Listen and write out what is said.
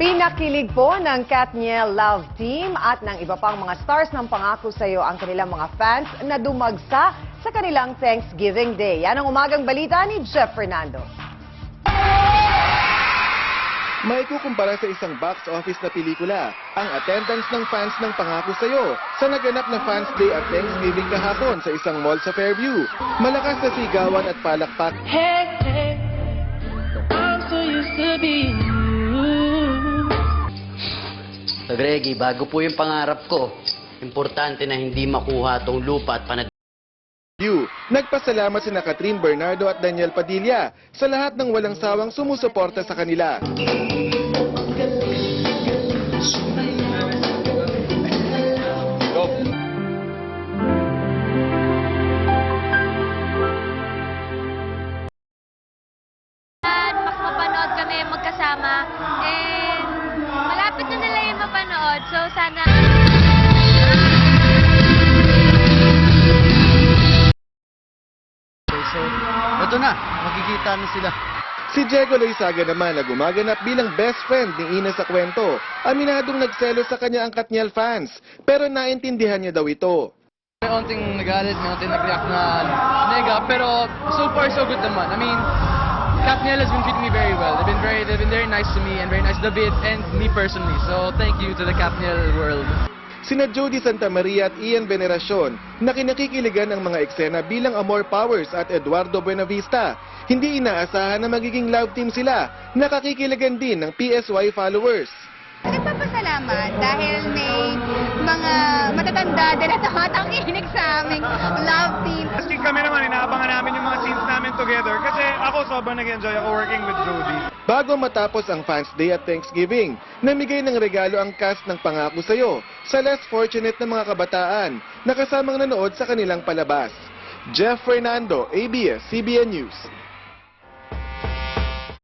Pinakilig po ng Katniel Love Team at ng iba pang mga stars ng Pangako Sa'yo ang kanilang mga fans na dumagsa sa kanilang Thanksgiving Day. Yan ang umagang balita ni Jeff Fernando. Maikukumpara sa isang box office na pelikula ang attendance ng fans ng Pangako Sa'yo sa naganap na Fans Day at Thanksgiving kahapon sa isang mall sa Fairview. Malakas na sigawan at palakpak. Hey, hey, I'm so used to being you. Greggy, bago po yung pangarap ko, importante na hindi makuha tong lupa at panad. Nagpasalamat sina Catherine Bernardo at Daniel Padilla sa lahat ng walang sawang sumusuporta sa kanila. Mas mapanood kami magkasama and malapit na nila yung mapanood, so sana So, ito na, makikita na sila. Si Diego Loizaga naman na gumaganap bilang best friend ni Ina sa kwento. Aminadong nagselo sa kanya ang Katniel fans, pero naintindihan niya daw ito. May onting nagalit, may onting nag-react na nega, pero so far so good naman. I mean, Katniel has been treating me very well. They've been very nice to me and very nice to David and me personally. So thank you to the Katniel world. Sina Jody Santa Maria at Ian Veneracion na kinakikiligan ang mga eksena bilang Amor Powers at Eduardo Buenavista. Hindi inaasahan na magiging love team sila. Nakakikiligan din ng PSY followers. Nagpapasalamat dahil may mga matatanda din at tumatanginig sa aming love team. Kasi kami naman, inaabangan namin yung mga scenes namin together kasi ako sobrang nag-enjoy ako working with Jody. Bago matapos ang Fans Day at Thanksgiving, namigay ng regalo ang cast ng Pangako Sa'yo sa less fortunate na mga kabataan na kasamang nanood sa kanilang palabas. Jeff Fernando, ABS-CBN News.